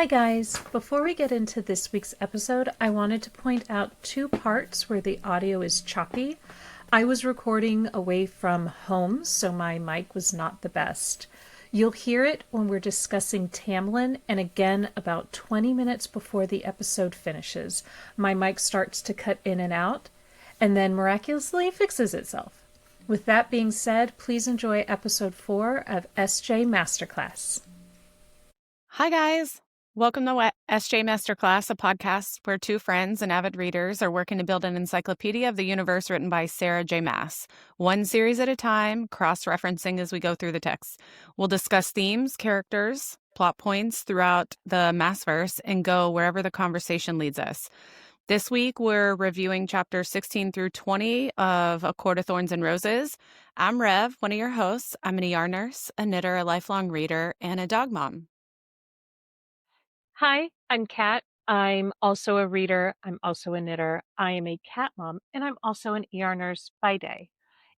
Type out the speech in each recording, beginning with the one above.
Hi guys! Before we get into this week's episode, I wanted to point out two parts where the audio is choppy. I was recording away from home, so my mic was not the best. You'll hear it when we're discussing Tamlin, and again about 20 minutes before the episode finishes. My mic starts to cut in and out, and then miraculously fixes itself. With that being said, please enjoy episode 4 of SJ Masterclass. Hi, guys. Welcome to SJ Masterclass, a podcast where two friends and avid readers are working to build an encyclopedia of the universe written by Sarah J. Maas. One series at a time, cross-referencing as we go through the text. We'll discuss themes, characters, plot points throughout the Maasverse and go wherever the conversation leads us. This week, we're reviewing chapters 16 through 20 of A Court of Thorns and Roses. I'm Rev, one of your hosts. I'm an ER nurse, a knitter, a lifelong reader, and a dog mom. Hi, I'm Cat. I'm also a reader. I'm also a knitter. I am a cat mom, and I'm also an ER nurse by day.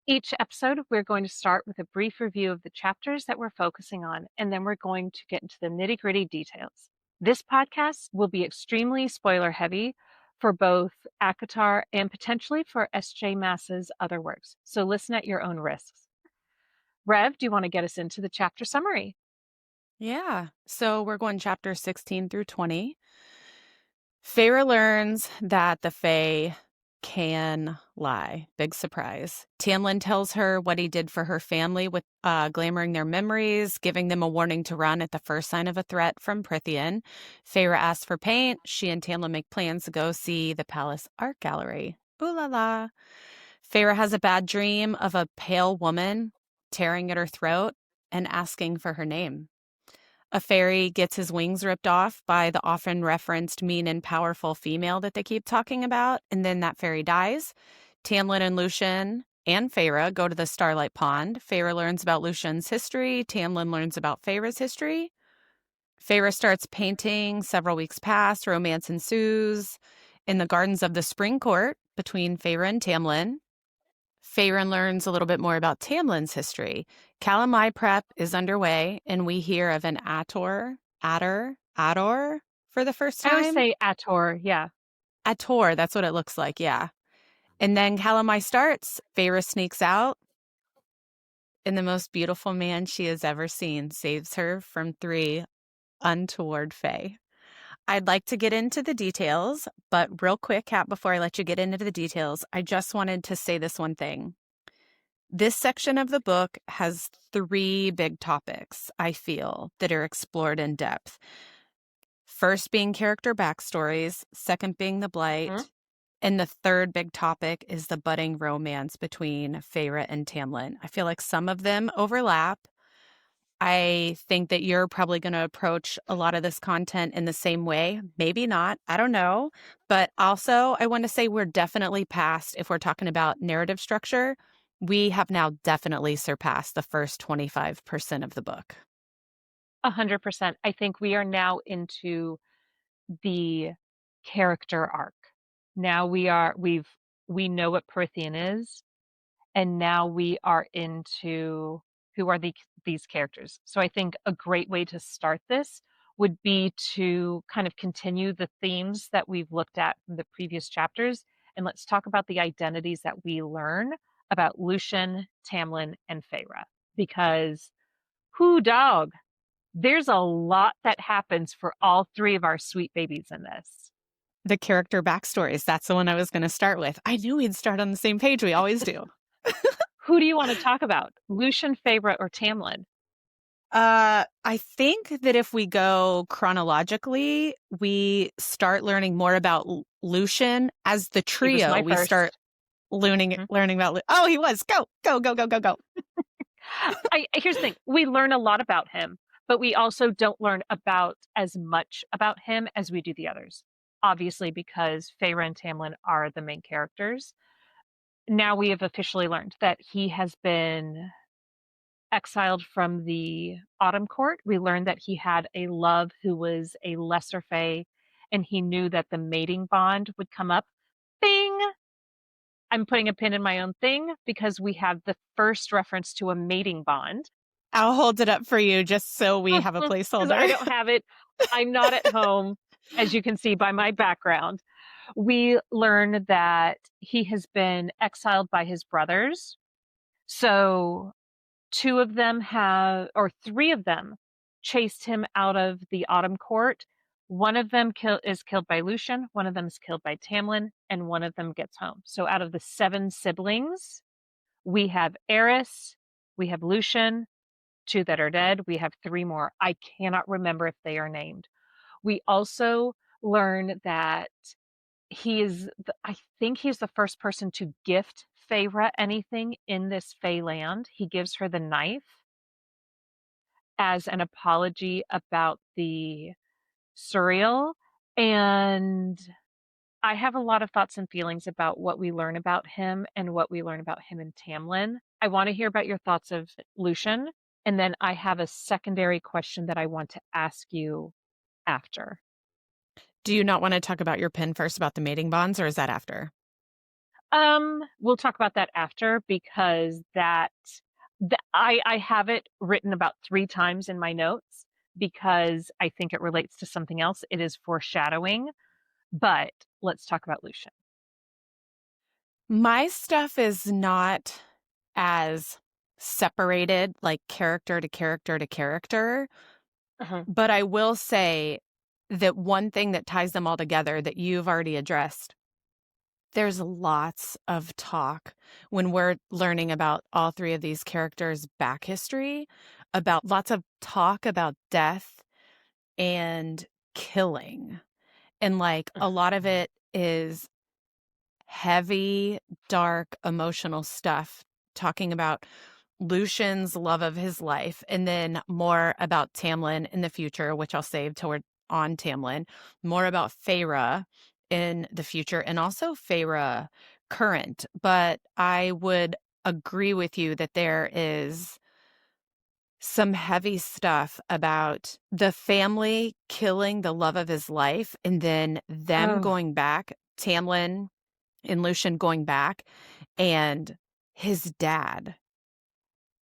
Each episode, we're going to start with a brief review of the chapters that we're focusing on, and then we're going to get into the nitty-gritty details. This podcast will be extremely spoiler heavy for both ACOTAR and potentially for S.J. Maas's other works, so listen at your own risks. Rev, do you want to get us into the chapter summary? Yeah. So we're going chapter 16 through 20. Feyre learns that the Fae can lie. Big surprise. Tamlin tells her what he did for her family with glamoring their memories, giving them a warning to run at the first sign of a threat from Prythian. Feyre asks for paint. She and Tamlin make plans to go see the palace art gallery. Ooh la la. Feyre has a bad dream of a pale woman tearing at her throat and asking for her name. A fairy gets his wings ripped off by the often referenced mean and powerful female that they keep talking about, and then that fairy dies. Tamlin and Lucien and Feyre go to the Starlight Pond. Feyre learns about Lucien's history. Tamlin learns about Feyre's history. Feyre starts painting. Several weeks pass. Romance ensues in the gardens of the Spring Court between Feyre and Tamlin. Feyre learns a little bit more about Tamlin's history. Calanmai prep is underway, and we hear of an Ador for the first time. I always say Ator, yeah. Ator, that's what it looks like, yeah. And then Calanmai starts. Feyre sneaks out, and the most beautiful man she has ever seen saves her from 3 untoward fae. I'd like to get into the details, but real quick, Kat, before I let you get into the details, I just wanted to say this one thing. This section of the book has 3 big topics, I feel, that are explored in depth. First being character backstories, second being the blight, and the third big topic is the budding romance between Feyre and Tamlin. I feel like some of them overlap. I think that you're probably going to approach a lot of this content in the same way. Maybe not. I don't know. But also, I want to say we're definitely past, if we're talking about narrative structure, we have now definitely surpassed the first 25% of the book. 100%. I think we are now into the character arc. Now we know what Prythian is, and now we are into who are these characters. So I think a great way to start this would be to kind of continue the themes that we've looked at in the previous chapters, and let's talk about the identities that we learn about Lucien, Tamlin, and Feyre. Because who dog? There's a lot that happens for all 3 of our sweet babies in this. The character backstories, that's the one I was going to start with. I knew we'd start on the same page. We always do. Who do you want to talk about? Lucien, Feyre, or Tamlin? I think that if we go chronologically, we start learning more about Lucien as the trio. We start learning about. Oh, he was. Go. Here's the thing. We learn a lot about him, but we also don't learn about as much about him as we do the others. Obviously, because Feyre and Tamlin are the main characters. Now we have officially learned that he has been exiled from the Autumn Court. We learned that he had a love who was a lesser fae, and he knew that the mating bond would come up. Bing! I'm putting a pin in my own thing because we have the first reference to a mating bond I'll hold it up for you just so we have a Because placeholder. I don't have it. I'm not at home, as you can see by my background. We learn that he has been exiled by his brothers. So two of them have, or three of them, chased him out of the Autumn Court. One of them is killed by Lucien, one of them is killed by Tamlin, and one of them gets home. So out of the 7 siblings, we have Eris, we have Lucien, 2 that are dead, we have 3 more. I cannot remember if they are named. We also learn that I think he's the first person to gift Feyre anything in this Fey land. He gives her the knife as an apology about the surreal. And I have a lot of thoughts and feelings about what we learn about him and what we learn about him in Tamlin. I want to hear about your thoughts of Lucien. And then I have a secondary question that I want to ask you after. Do you not want to talk about your pen first about the mating bonds, or is that after? We'll talk about that after, because I have it written about 3 times in my notes because I think it relates to something else. It is foreshadowing, but let's talk about Lucien. My stuff is not as separated, like character to character to character. But I will say that one thing that ties them all together that you've already addressed, there's lots of talk when we're learning about all 3 of these characters' back history, about lots of talk about death and killing. And like a lot of it is heavy, dark, emotional stuff, talking about Lucien's love of his life, and then more about Tamlin in the future, which I'll save till we're on Tamlin, more about Feyre in the future, and also Feyre current. But I would agree with you that there is some heavy stuff about the family killing the love of his life, and then them going back, Tamlin and Lucien going back, and his dad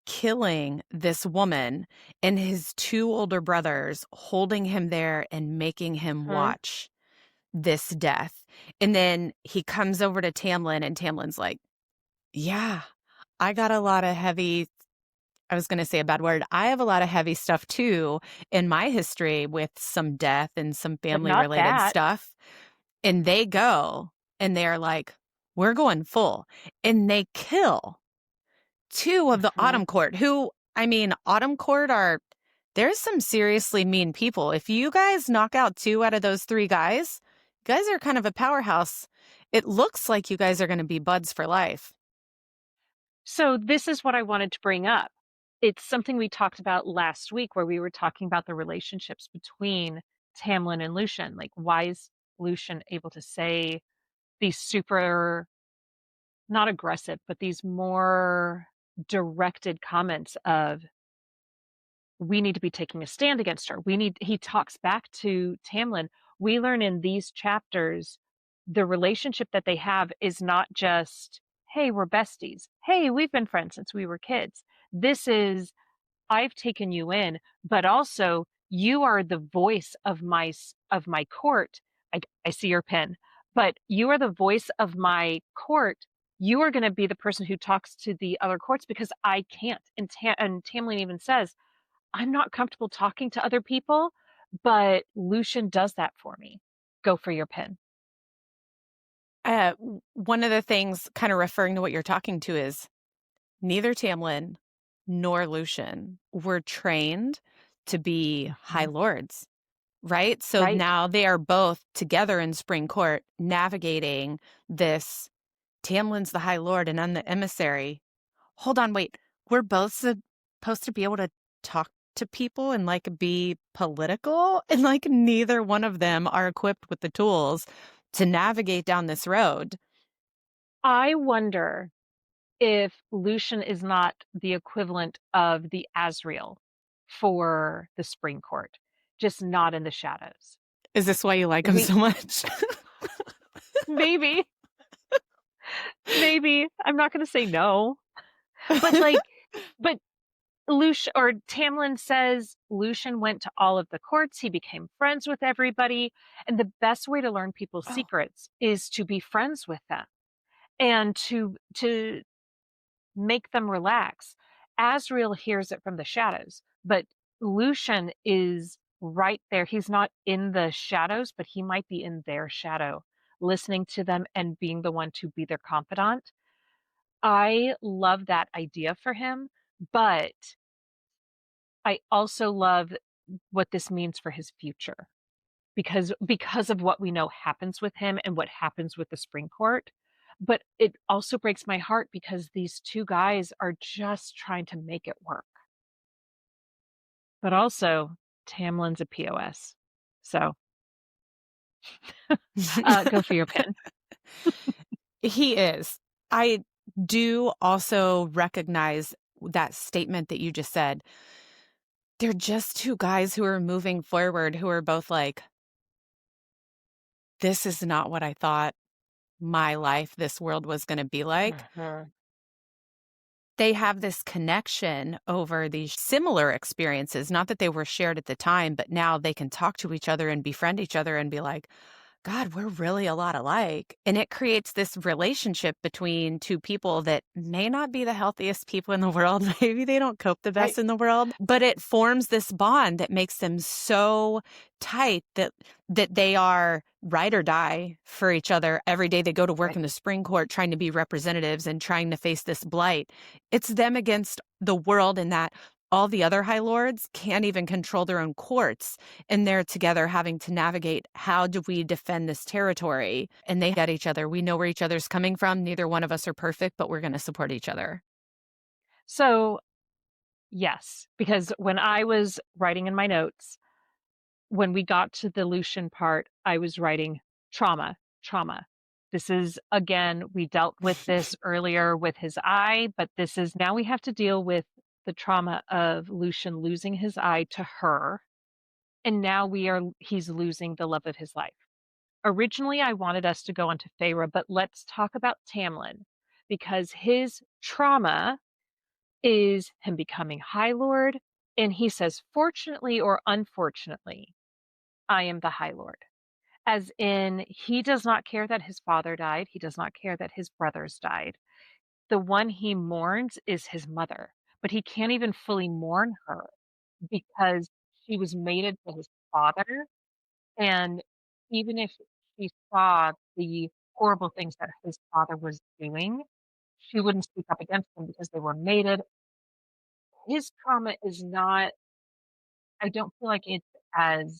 killing this woman and his 2 older brothers holding him there and making him watch this death. And then he comes over to Tamlin, and Tamlin's like, yeah, I got a lot of heavy, I was going to say a bad word. I have a lot of heavy stuff too in my history with some death and some family related stuff. And they go and they're like, we're going full. And they kill 2 of the Autumn Court, who, I mean, Autumn Court there's some seriously mean people. If you guys knock out 2 out of those 3 guys, you guys are kind of a powerhouse. It looks like you guys are going to be buds for life. So this is what I wanted to bring up. It's something we talked about last week, where we were talking about the relationships between Tamlin and Lucien. Like, why is Lucien able to say these super, not aggressive, but these more directed comments of, we need to be taking a stand against her. He talks back to Tamlin. We learn in these chapters, the relationship that they have is not just, hey, we're besties. Hey, we've been friends since we were kids. This is, I've taken you in, but also you are the voice of my court. I see your pen, but you are the voice of my court. You are going to be the person who talks to the other courts because I can't. And Tamlin even says, I'm not comfortable talking to other people, but Lucien does that for me. Go for your pen. One of the things, kind of referring to what you're talking to, is neither Tamlin nor Lucien were trained to be High Lords, right? So now they are both together in Spring Court navigating this. Tamlin's the High Lord and I'm the emissary. Hold on, wait. We're both supposed to be able to talk to people and like be political, and like neither one of them are equipped with the tools to navigate down this road. I wonder if Lucien is not the equivalent of the Azriel for the Spring Court, just not in the shadows. Is this why you like him so much? Maybe. Maybe. I'm not going to say no. But Tamlin says Lucien went to all of the courts. He became friends with everybody. And the best way to learn people's Oh. secrets is to be friends with them and to make them relax. Asriel hears it from the shadows, but Lucien is right there. He's not in the shadows, but he might be in their shadow, listening to them and being the one to be their confidant. I love that idea for him, but I also love what this means for his future because of what we know happens with him and what happens with the Spring Court. But it also breaks my heart because these two guys are just trying to make it work. But also, Tamlin's a POS. So go for your pin. He is. I do also recognize that statement that you just said. They're just two guys who are moving forward, who are both like, this is not what I thought my life, this world was going to be like. They have this connection over these similar experiences, not that they were shared at the time, but now they can talk to each other and befriend each other and be like, God, we're really a lot alike. And it creates this relationship between two people that may not be the healthiest people in the world. Maybe they don't cope the best Right. in the world, but it forms this bond that makes them so tight that they are ride or die for each other. Every day they go to work Right. in the Spring Court trying to be representatives and trying to face this blight. It's them against the world, in that all the other High Lords can't even control their own courts. And they're together having to navigate, how do we defend this territory? And they get each other. We know where each other's coming from. Neither one of us are perfect, but we're going to support each other. So, yes, because when I was writing in my notes, when we got to the Lucien part, I was writing trauma, trauma. This is, again, we dealt with this earlier with his eye, but this is now we have to deal with the trauma of Lucien losing his eye to her. And now he's losing the love of his life. Originally, I wanted us to go on to Feyre, but let's talk about Tamlin because his trauma is him becoming High Lord. And he says, fortunately or unfortunately, I am the High Lord. As in, he does not care that his father died. He does not care that his brothers died. The one he mourns is his mother, but he can't even fully mourn her because she was mated to his father. And even if she saw the horrible things that his father was doing, she wouldn't speak up against them because they were mated. His trauma is not, I don't feel like it's as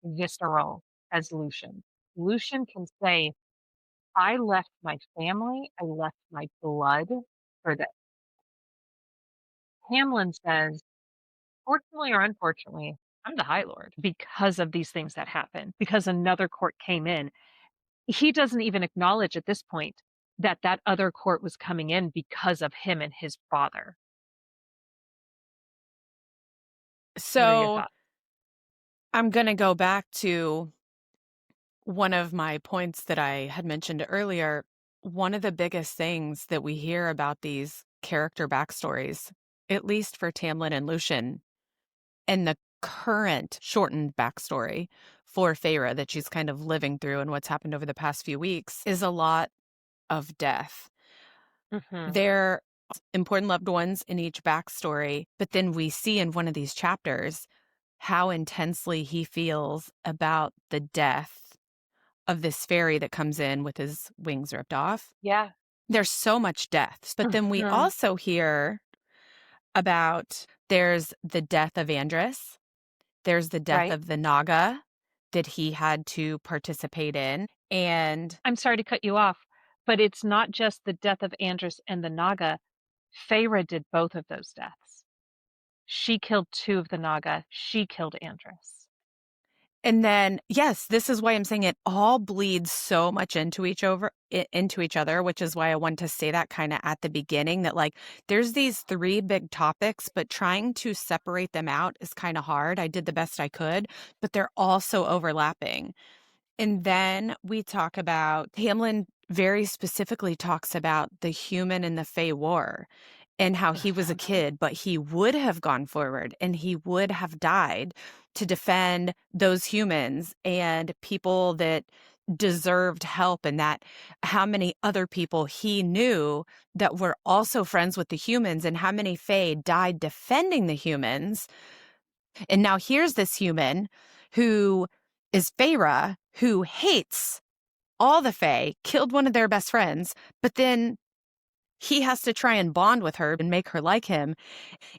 visceral as Lucien. Lucien can say, I left my family, I left my blood for this. Tamlin says, fortunately or unfortunately, I'm the High Lord because of these things that happened, because another court came in. He doesn't even acknowledge at this point that that other court was coming in because of him and his father. What are your So thoughts? I'm going to go back to one of my points that I had mentioned earlier. One of the biggest things that we hear about these character backstories, at least for Tamlin and Lucien, and the current shortened backstory for Feyre that she's kind of living through and what's happened over the past few weeks, is a lot of death. Mm-hmm. There are important loved ones in each backstory, but then we see in one of these chapters how intensely he feels about the death of this fairy that comes in with his wings ripped off. Yeah. There's so much death. But then we Mm-hmm. also hear about, there's the death of Andress. There's the death Right. of the Naga that he had to participate in. And I'm sorry to cut you off, but it's not just the death of Andress and the Naga. Feyre did both of those deaths. She killed two of the Naga. She killed Andress. then, yes, this is why I'm saying it all bleeds so much into each other, which is why I want to say that kind of at the beginning, that like there's these three big topics, but trying to separate them out is kind of hard. I did the best I could, but they're also overlapping. And then we talk about, Tamlin very specifically talks about the human and the Fey war. and how he was a Okay. kid, but he would have gone forward and he would have died to defend those humans and people that deserved help, and that how many other people he knew that were also friends with the humans, and how many Fae died defending the humans. And now here's this human who is Feyre, who hates all the Fae, killed one of their best friends, but then he has to try and bond with her and make her like him.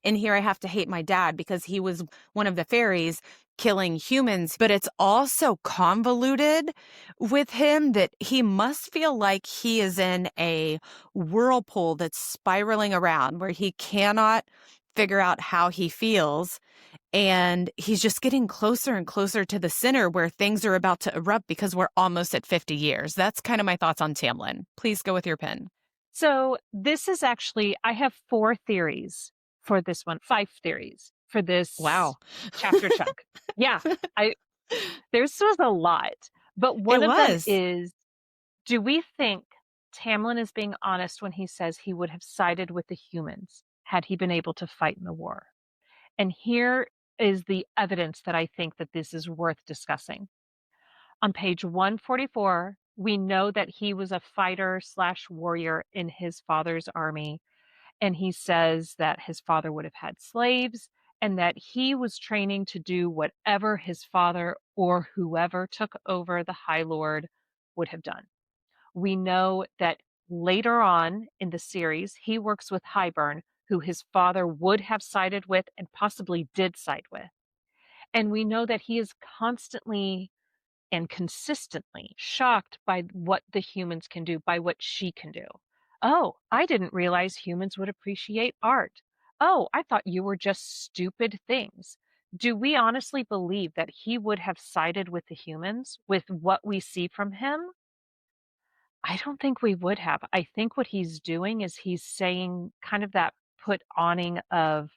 And here I have to hate my dad because he was one of the fairies killing humans. But it's all so convoluted with him that he must feel like he is in a whirlpool that's spiraling around where he cannot figure out how he feels. And he's just getting closer and closer to the center where things are about to erupt because we're almost at 50 years. That's kind of my thoughts on Tamlin. Please go with your pin. So this is actually, I have 4 theories for this one, 5 theories for this Wow. chapter chunk. Yeah, this was a lot. But one It of them was. is, do we think Tamlin is being honest when he says he would have sided with the humans had he been able to fight in the war? And here is the evidence that I think that this is worth discussing. On page 144, we know that he was a fighter slash warrior in his father's army. And he says that his father would have had slaves and that he was training to do whatever his father or whoever took over the High Lord would have done. We know that later on in the series, he works with Hybern, who his father would have sided with and possibly did side with. And we know that he is constantly and consistently shocked by what the humans can do, by what she can do. Oh, I didn't realize humans would appreciate art. Oh, I thought you were just stupid things. Do we honestly believe that he would have sided with the humans with what we see from him? I don't think we would have. I think what he's doing is he's saying kind of that put awning of,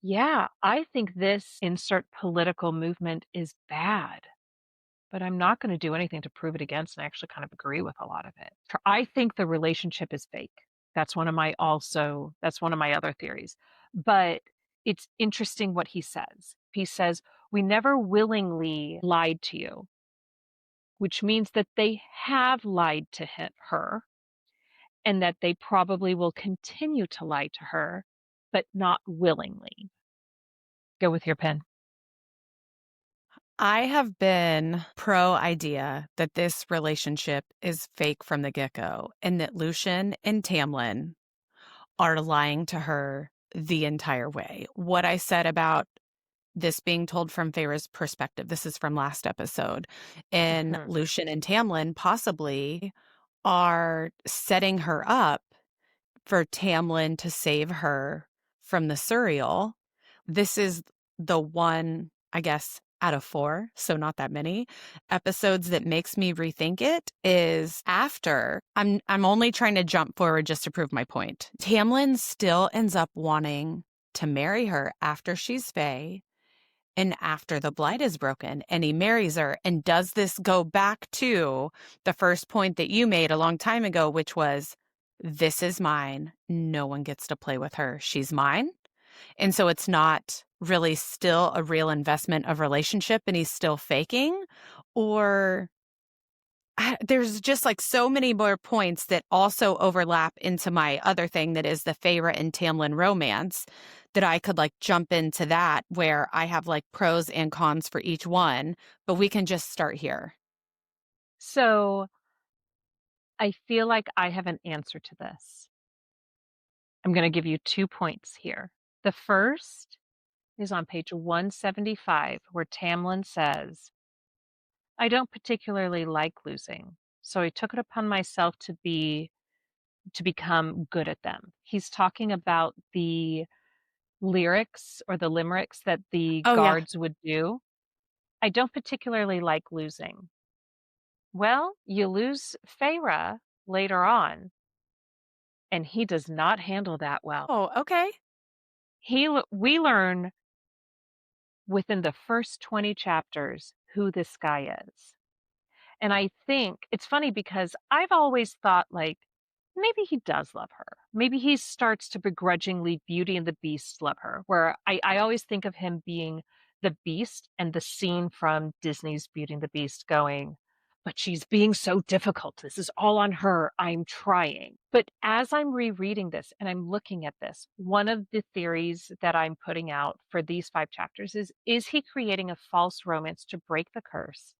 yeah, I think this insert political movement is bad, but I'm not going to do anything to prove it against, and I actually kind of agree with a lot of it. I think the relationship is fake. That's one of my other theories. But it's interesting what he says. He says, "We never willingly lied to you," which means that they have lied to her and that they probably will continue to lie to her, but not willingly. Go with your pen. I have been pro idea that this relationship is fake from the get-go and that Lucien and Tamlin are lying to her the entire way. What I said about this being told from Feyre's perspective, this is from last episode, and Mhm. Lucien and Tamlin possibly are setting her up for Tamlin to save her from the Suriel. This is the one, I guess, out of 4, so not that many episodes that makes me rethink it is after I'm only trying to jump forward just to prove my point. Tamlin still ends up wanting to marry her after she's Fae and after the blight is broken, and he marries her. And does this go back to the first point that you made a long time ago, which was, this is mine. No one gets to play with her. She's mine. And so it's not really still a real investment of relationship and he's still faking? Or there's just like so many more points that also overlap into my other thing that is the Feyre and Tamlin romance that I could like jump into that where I have like pros and cons for each one, but we can just start here. So I feel like I have an answer to this. I'm going to give you 2 points here. The first is on page 175, where Tamlin says, "I don't particularly like losing, so I took it upon myself to become good at them." He's talking about the lyrics or the limericks that the Oh, yeah. guards would do. I don't particularly like losing. Well, you lose Feyre later on, and he does not handle that well. Oh, okay. We learn within the first 20 chapters who this guy is. And I think it's funny because I've always thought, like, maybe he does love her. Maybe he starts to begrudgingly Beauty and the Beast love her, where I always think of him being the Beast and the scene from Disney's Beauty and the Beast going, but she's being so difficult. This is all on her. I'm trying. But as I'm rereading this and I'm looking at this, one of the theories that I'm putting out for these 5 chapters is he creating a false romance to break the curse?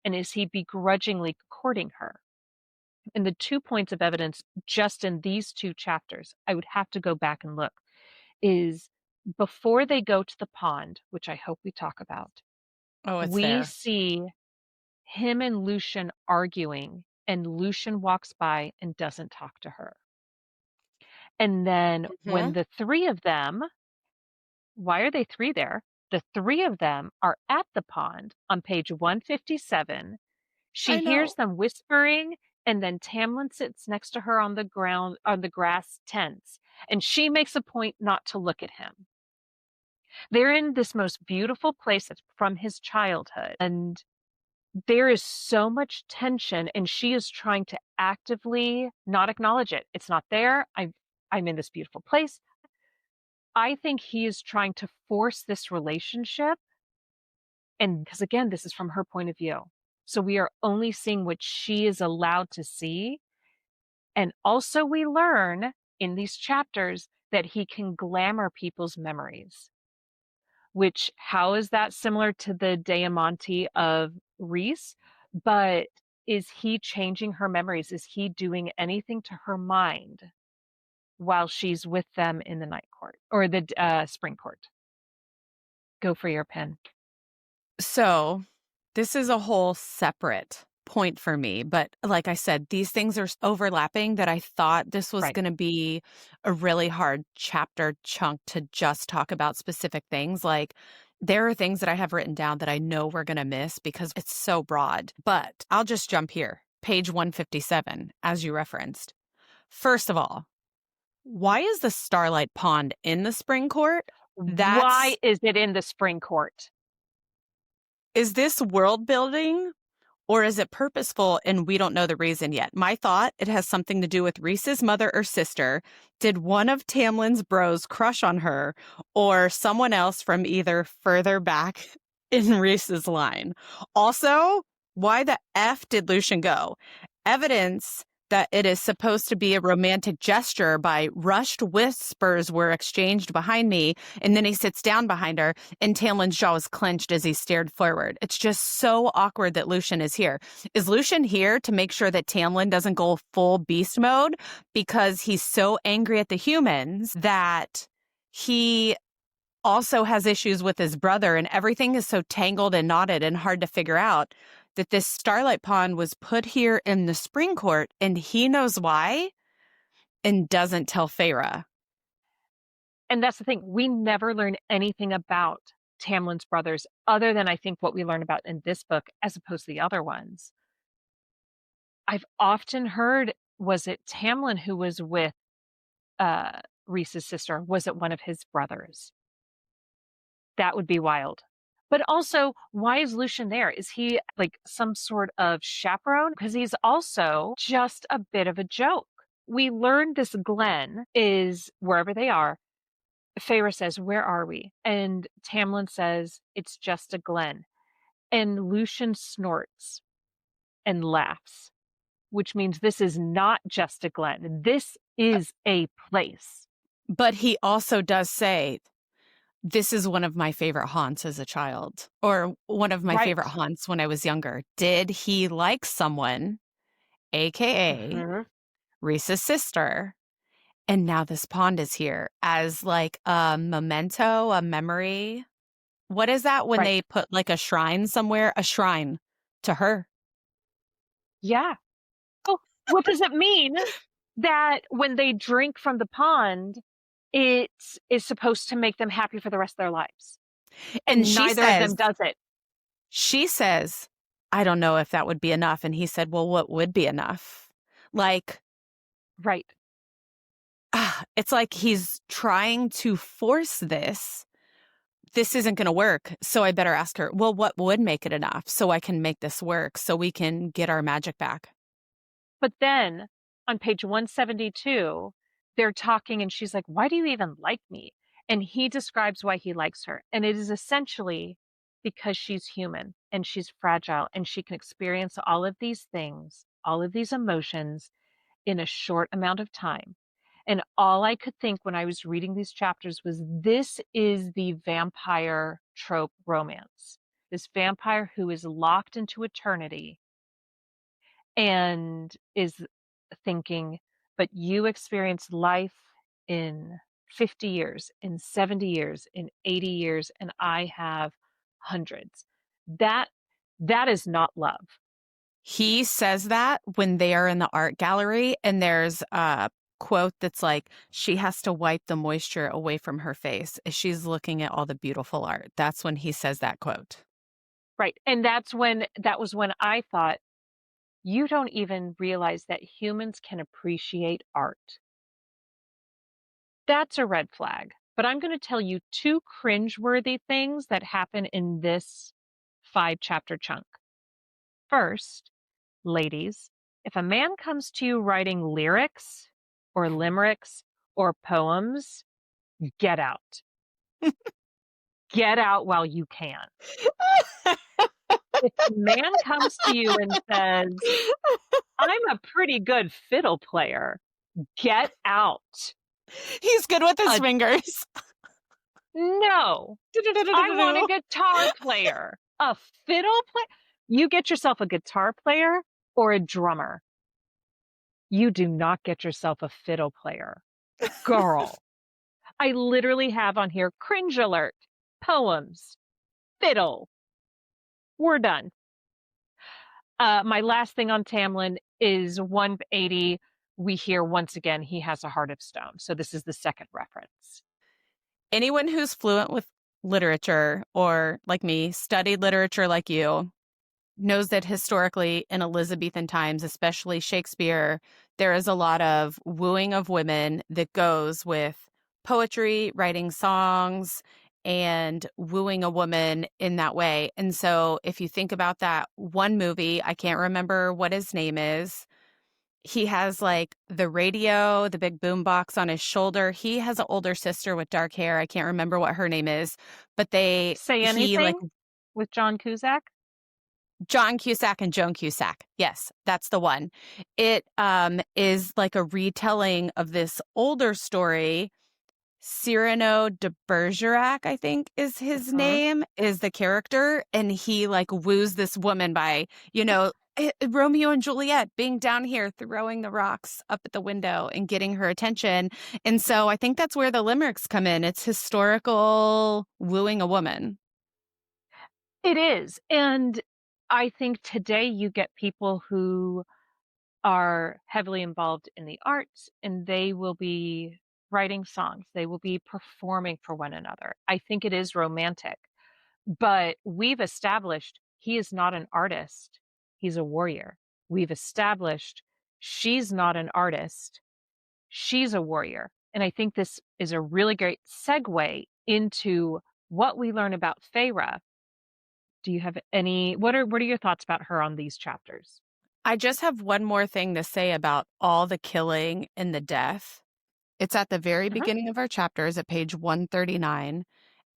And is he begrudgingly courting her? And the 2 points of evidence just in these 2 chapters, I would have to go back and look, is before they go to the pond, which I hope we talk about, Oh, it's we there. see him and Lucien arguing, and Lucien walks by and doesn't talk to her. And then when Mhm. the 3 of them, why are they 3 there? The 3 of them are at the pond on page 157. She I hears know. them whispering, and then Tamlin sits next to her on the ground, on the grass, tense, and she makes a point not to look at him. They're in this most beautiful place that's from his childhood, and there is so much tension, and she is trying to actively not acknowledge it. It's not there. I'm in this beautiful place. I think he is trying to force this relationship, and because again, this is from her point of view. So we are only seeing what she is allowed to see. And also, we learn in these chapters that he can glamour people's memories, which, how is that similar to the Diamante of Reese? But is he changing her memories? Is he doing anything to her mind while she's with them in the night court or the spring court? Go for your pen. So this is a whole separate point for me. But like I said, these things are overlapping that I thought this was Right. going to be a really hard chapter chunk to just talk about specific things. Like there are things that I have written down that I know we're going to miss because it's so broad. But I'll just jump here. Page 157, as you referenced. First of all, why is the Starlight Pond in the spring court? Why is it in the spring court? Is this world building? Or is it purposeful and we don't know the reason yet? My thought, it has something to do with Reese's mother or sister. Did one of Tamlin's bros crush on her or someone else from either further back in Reese's line? Also, why the F did Lucien go? Evidence that it is supposed to be a romantic gesture by rushed whispers were exchanged behind me, and then he sits down behind her, and Tamlin's jaw is clenched as he stared forward. It's just so awkward that Lucien is here. Is Lucien here to make sure that Tamlin doesn't go full beast mode because he's so angry at the humans that he also has issues with his brother, and everything is so tangled and knotted and hard to figure out that this Starlight Pond was put here in the spring court and he knows why and doesn't tell Feyre. And that's the thing. We never learn anything about Tamlin's brothers other than I think what we learn about in this book as opposed to the other ones. I've often heard, was it Tamlin who was with Reese's sister? Was it one of his brothers? That would be wild. But also, why is Lucien there? Is he like some sort of chaperone? Because he's also just a bit of a joke. We learned this Glen is wherever they are. Feyre says, "Where are we?" And Tamlin says, "It's just a glen." And Lucien snorts and laughs, which means this is not just a glen. This is a place. But he also does say, this is one of my favorite haunts as a child, or one of my Right. favorite haunts when I was younger. Did he like someone, AKA Mhm. Reese's sister? And now this pond is here as like a memento, a memory. What is that when Right. they put like a shrine somewhere? A shrine to her. Yeah. Oh, what does it mean that when they drink from the pond, it is supposed to make them happy for the rest of their lives? And And neither of them does it. she says, I don't know if that would be enough. And he said, well, what would be enough? Like, Right. it's like he's trying to force this. This isn't going to work. So I better ask her, well, what would make it enough so I can make this work so we can get our magic back? But then on page 172, they're talking and she's like, "Why do you even like me?" And he describes why he likes her. And it is essentially because she's human and she's fragile and she can experience all of these things, all of these emotions in a short amount of time. And all I could think when I was reading these chapters was this is the vampire trope romance. This vampire who is locked into eternity and is thinking, but you experience life in 50 years, in 70 years, in 80 years, and I have hundreds. That that is not love. He says that when they are in the art gallery, and there's a quote that's like, she has to wipe the moisture away from her face as she's looking at all the beautiful art. That's when he says that quote. Right. And that was when I thought, you don't even realize that humans can appreciate art. That's a red flag. But I'm going to tell you two cringeworthy things that happen in this 5-chapter chunk. First, ladies, if a man comes to you writing lyrics or limericks or poems, get out. Get out while you can. If a man comes to you and says, "I'm a pretty good fiddle player," get out. He's good with his fingers. No, I want a guitar player. A fiddle player? You get yourself a guitar player or a drummer. You do not get yourself a fiddle player. Girl. I literally have on here cringe alert, poems, fiddle. We're done. My last thing on Tamlin is 180. We hear once again he has a heart of stone. So this is the second reference. Anyone who's fluent with literature, or like me, studied literature like you, knows that historically in Elizabethan times, especially Shakespeare, there is a lot of wooing of women that goes with poetry, writing songs, and wooing a woman in that way. And so if you think about that one movie, I can't remember what his name is. He has like the radio, the big boom box on his shoulder. He has an older sister with dark hair. I can't remember what her name is, but Say anything with John Cusack? John Cusack and Joan Cusack. Yes, that's the one. It is like a retelling of this older story. Cyrano de Bergerac, I think is his name, is the character. And he like woos this woman by, Romeo and Juliet being down here throwing the rocks up at the window and getting her attention. And so I think that's where the limericks come in. It's historical wooing a woman. It is. And I think today you get people who are heavily involved in the arts and they will be writing songs. They will be performing for one another. I think it is romantic, but we've established he is not an artist. He's a warrior. We've established she's not an artist. She's a warrior. And I think this is a really great segue into what we learn about Feyre. Do you have what are your thoughts about her on these chapters? I just have one more thing to say about all the killing and the death. It's at the very beginning of our chapters at page 139.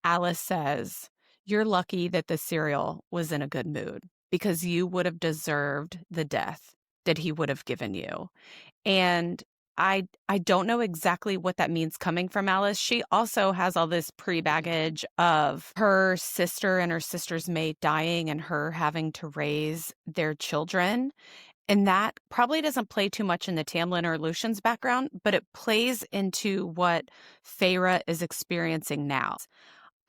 Alice says, "You're lucky that the cereal was in a good mood because you would have deserved the death that he would have given you." And I don't know exactly what that means coming from Alice. She also has all this pre-baggage of her sister and her sister's mate dying and her having to raise their children. And that probably doesn't play too much in the Tamlin or Lucien's background, but it plays into what Feyre is experiencing now.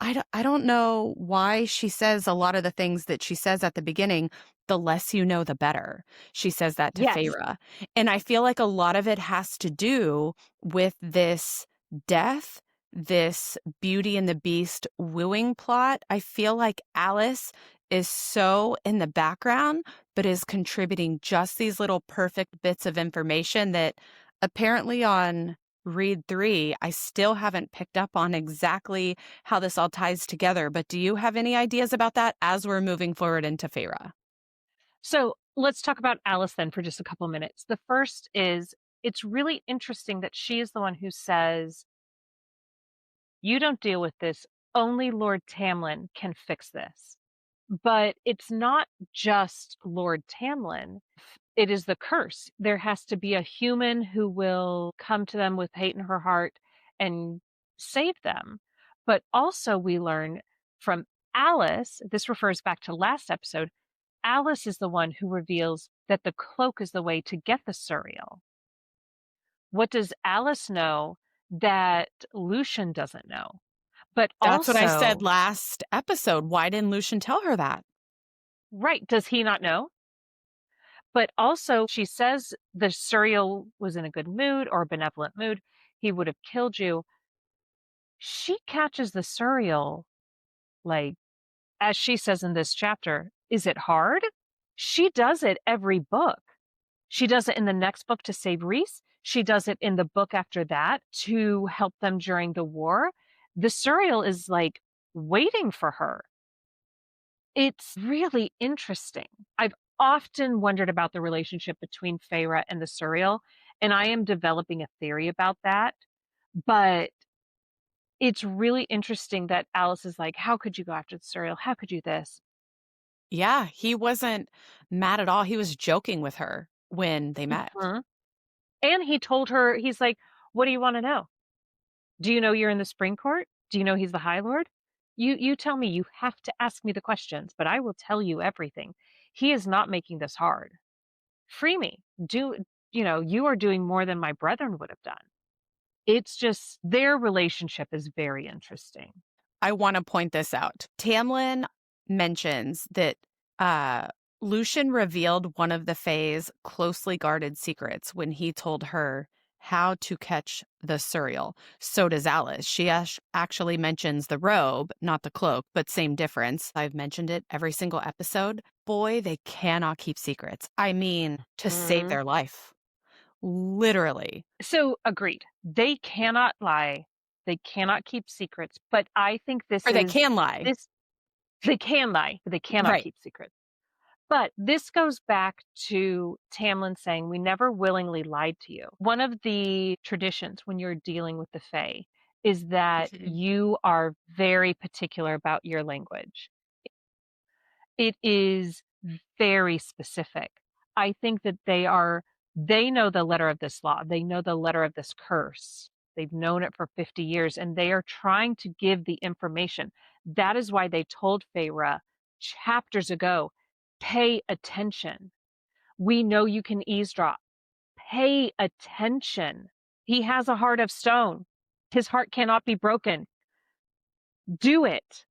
I don't know why she says a lot of the things that she says at the beginning. The less you know, the better. She says that to Feyre. And I feel like a lot of it has to do with this death, this Beauty and the Beast wooing plot. I feel like Alice is so in the background, but is contributing just these little perfect bits of information that apparently on read 3, I still haven't picked up on exactly how this all ties together. But do you have any ideas about that as we're moving forward into Feyre? So let's talk about Alice then for just a couple minutes. The first is it's really interesting that she is the one who says, you don't deal with this. Only Lord Tamlin can fix this. But it's not just Lord Tamlin. It is the curse. There has to be a human who will come to them with hate in her heart and save them. But also, we learn from Alice, this refers back to last episode, Alice is the one who reveals that the cloak is the way to get the Suriel. What does Alice know that Lucien doesn't know? But That's what I said also, last episode. Why didn't Lucien tell her that? right, does he not know? But also, she says the Suriel was in a good mood or a benevolent mood. He would have killed you. She catches the Suriel, like, as she says in this chapter, is it hard? She does it every book. She does it in the next book to save Rhys. She does it in the book after that to help them during the war. The Suriel is like waiting for her. It's really interesting. I've often wondered about the relationship between Feyre and the Suriel, and I am developing a theory about that. But it's really interesting that Alice is like, how could you go after the Suriel? How could you this? Yeah, he wasn't mad at all. He was joking with her when they met. Mhm. And he told her, he's like, what do you want to know? Do you know you're in the Spring Court? Do you know he's the High Lord? You tell me. You have to ask me the questions, but I will tell you everything. He is not making this hard. Free me. You are doing more than my brethren would have done. It's just their relationship is very interesting. I want to point this out. Tamlin mentions that Lucien revealed one of the Fae's closely guarded secrets when he told her how to catch the Suriel. So does Alice. She actually mentions the robe, not the cloak, but same difference. I've mentioned it every single episode. Boy, they cannot keep secrets. I mean, to save Mhm. their life. Literally. So agreed. They cannot lie. They cannot keep secrets. But I think Or they can lie. this they can lie, but they cannot Right. keep secrets. But this goes back to Tamlin saying, we never willingly lied to you. One of the traditions when you're dealing with the Fae is that Mhm. you are very particular about your language. It is very specific. I think that they know the letter of this law. They know the letter of this curse. They've known it for 50 years and they are trying to give the information. That is why they told Feyre chapters ago, pay attention. We know you can eavesdrop. Pay attention. He has a heart of stone. His heart cannot be broken. Do it.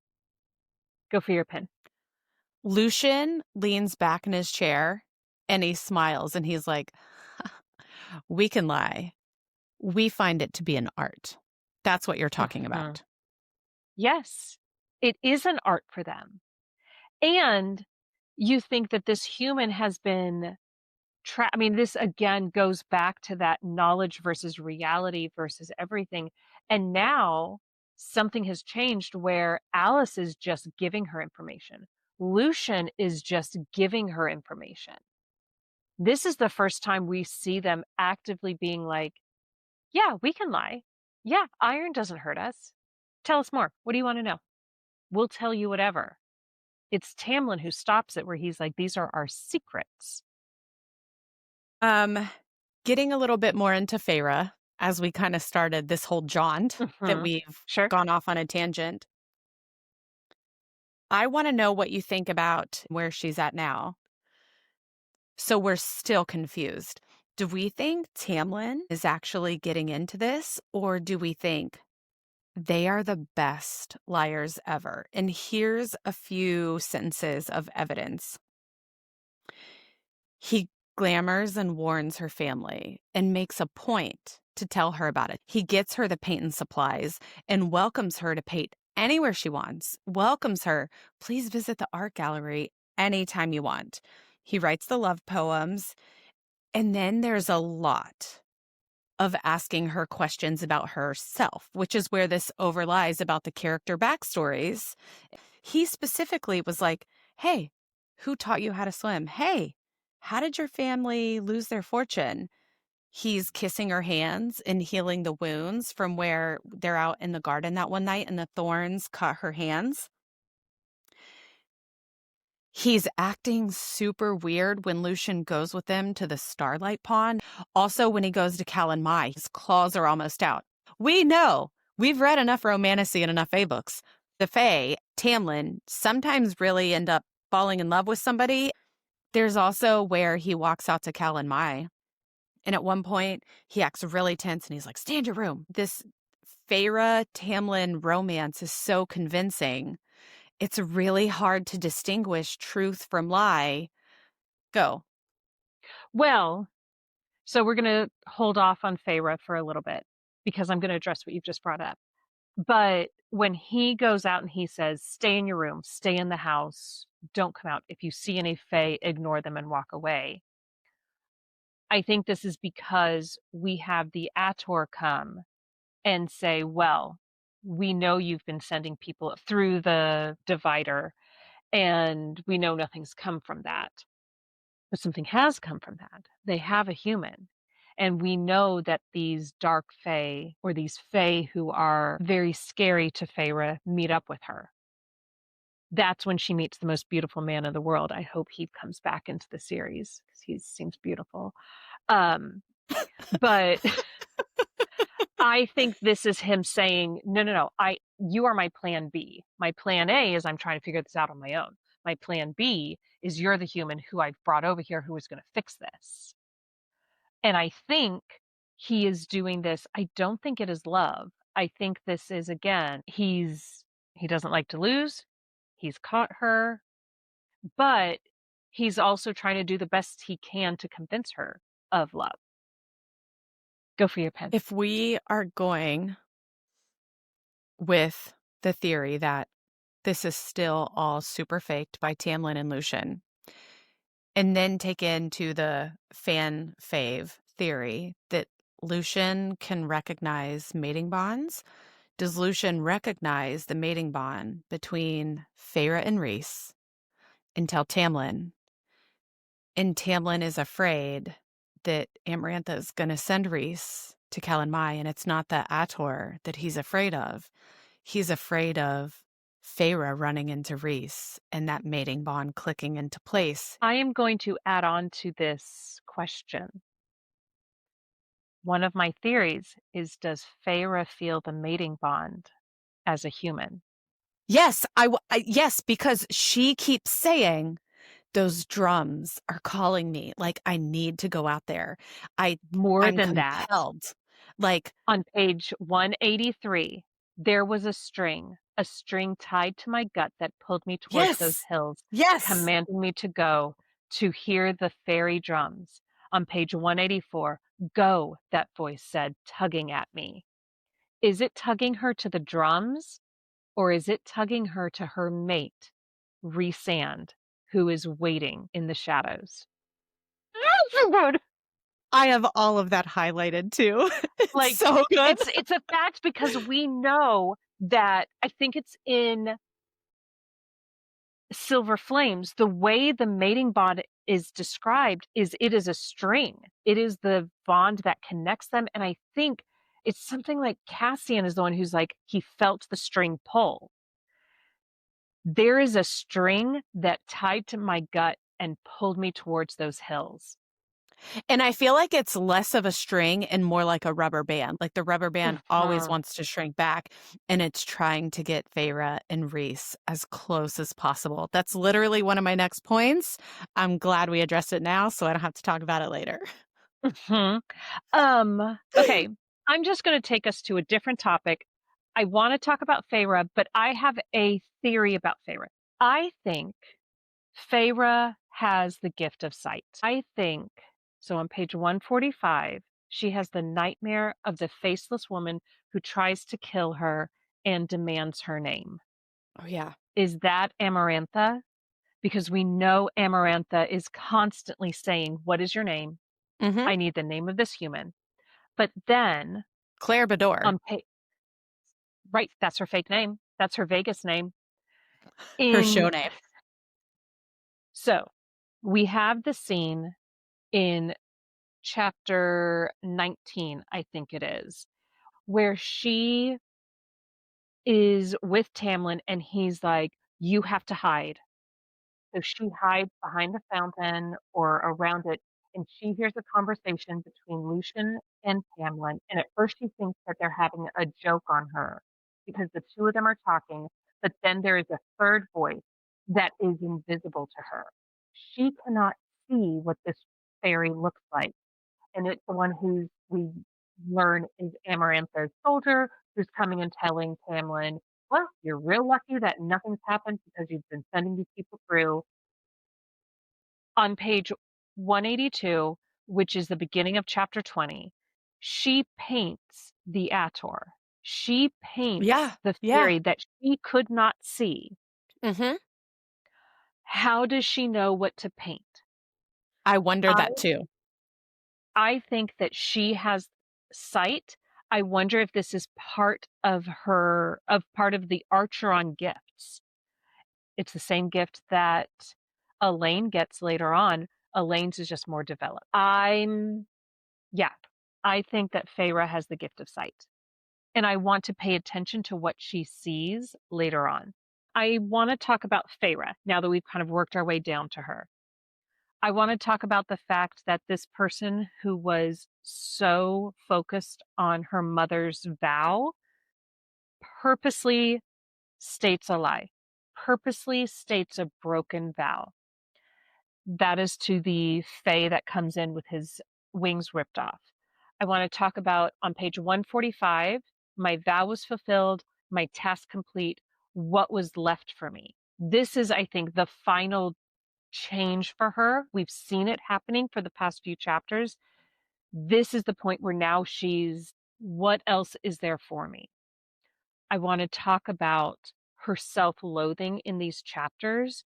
Go for your pen. Lucien leans back in his chair and he smiles and he's like, we can lie. We find it to be an art. That's what you're talking Mhm. about. Yes, it is an art for them. And you think that this human has been I mean, this again goes back to that knowledge versus reality versus everything. And now something has changed where Alice is just giving her information. Lucien is just giving her information. This is the first time we see them actively being like, yeah, we can lie. Yeah, iron doesn't hurt us. Tell us more. What do you want to know? We'll tell you whatever. It's Tamlin who stops it, where he's like, these are our secrets. Getting a little bit more into Feyre as we kind of started this whole jaunt that Mhm. we've Sure. gone off on a tangent. I want to know what you think about where she's at now. So we're still confused. Do we think Tamlin is actually getting into this, or do we think they are the best liars ever? And here's a few sentences of evidence. He glamours and warns her family and makes a point to tell her about it. He gets her the paint and supplies and welcomes her to paint anywhere she wants, welcomes her, please visit the art gallery anytime you want. He writes the love poems. And then there's a lot of asking her questions about herself, which is where this overlies about the character backstories. He specifically was like, hey, who taught you how to swim? Hey, how did your family lose their fortune? he's kissing her hands and healing the wounds from where they're out in the garden that one night and the thorns cut her hands. He's acting super weird when Lucien goes with them to the Starlight Pond. Also, when he goes to Calanmai, his claws are almost out. We know. We've read enough romantasy and enough Fae books. The Fae, Tamlin, sometimes really end up falling in love with somebody. There's also where he walks out to Calanmai, and at one point, he acts really tense, and he's like, stay in your room. This Feyre-Tamlin romance is so convincing. It's really hard to distinguish truth from lie. Go. Well, so we're going to hold off on Feyre for a little bit because I'm going to address what you've just brought up. But when he goes out and he says, stay in your room, stay in the house, don't come out. If you see any Fae, ignore them and walk away. I think this is because we have the Ator come and say, well, we know you've been sending people through the divider and we know nothing's come from that. But something has come from that. They have a human. And we know that these dark fae, or these fae who are very scary to Feyre, meet up with her. That's when she meets the most beautiful man in the world. I hope he comes back into the series because he seems beautiful. But I think this is him saying, no, you are my plan B. My plan A is I'm trying to figure this out on my own. My plan B is you're the human who I've brought over here who is going to fix this. And I think he is doing this. I don't think it is love. I think this is, again, he doesn't like to lose. He's caught her, but he's also trying to do the best he can to convince her of love. Go for your pen. If we are going with the theory that this is still all super faked by Tamlin and Lucien, and then take into the fan fave theory that Lucien can recognize mating bonds, does Lucien recognize the mating bond between Feyre and Rhys and tell Tamlin? And Tamlin is afraid that Amarantha is going to send Rhys to Calanmai, and it's not the Ator that he's afraid of. He's afraid of Feyre running into Rhys and that mating bond clicking into place. I am going to add on to this question. One of my theories is, does Feyre feel the mating bond as a human? Yes, yes, because she keeps saying, those drums are calling me. Like, I need to go out there. I'm than compelled. That, like on page 183, there was a string tied to my gut that pulled me towards those hills, commanding me to go to hear the fairy drums. On page 184, go, that voice said, tugging at me. Is it tugging her to the drums, or is it tugging her to her mate, Rhysand, who is waiting in the shadows? I have all of that highlighted too. Like, so good. It's a fact because we know that, I think it's in Silver Flames, the way the mating bond is described is it is a string. It is the bond that connects them. And I think it's something like Cassian is the one who's like, he felt the string pull. There is a string that tied to my gut and pulled me towards those hills. And I feel like it's less of a string and more like a rubber band. Like the rubber band always wants to shrink back, and it's trying to get Feyre and Rhys as close as possible. That's literally one of my next points. I'm glad we addressed it now so I don't have to talk about it later. Okay, I'm just going to take us to a different topic. I want to talk about Feyre, but I have a theory about Feyre. I think Feyre has the gift of sight. I think, so on page 145, she has the nightmare of the faceless woman who tries to kill her and demands her name. Oh, yeah. Is that Amarantha? Because we know Amarantha is constantly saying, what is your name? Mm-hmm. I need the name of this human. But then Claire Bador. Right, that's her fake name. That's her Vegas name. Her show name. So we have the scene in chapter 19, I think it is, where she is with Tamlin and he's like, you have to hide. So she hides behind the fountain or around it, and she hears a conversation between Lucien and Tamlin. And at first, she thinks that they're having a joke on her because the two of them are talking. But then there is a third voice that is invisible to her. She cannot see what this fairy looks like, and it's the one who we learn is Amarantha's soldier who's coming and telling Tamlin, "Well, you're real lucky that nothing's happened because you've been sending these people through." On page 182, which is the beginning of chapter 20, she paints the Ator. She paints Yeah. the Yeah. fairy that she could not see. Mm-hmm. How does she know what to paint? I wonder I that too. I think that she has sight. I wonder if this is part of part of the Archeron gifts. It's the same gift that Elaine gets later on. Elaine's is just more developed. Yeah, I think that Feyre has the gift of sight, and I want to pay attention to what she sees later on. I want to talk about Feyre now that we've kind of worked our way down to her. I want to talk about the fact that this person who was so focused on her mother's vow purposely states a lie, purposely states a broken vow. That is to the Fae that comes in with his wings ripped off. I want to talk about on page 145, my vow was fulfilled, my task complete, what was left for me. This is, I think, the final change for her. We've seen it happening for the past few chapters. This is the point where now she's, what else is there for me? I want to talk about her self-loathing in these chapters.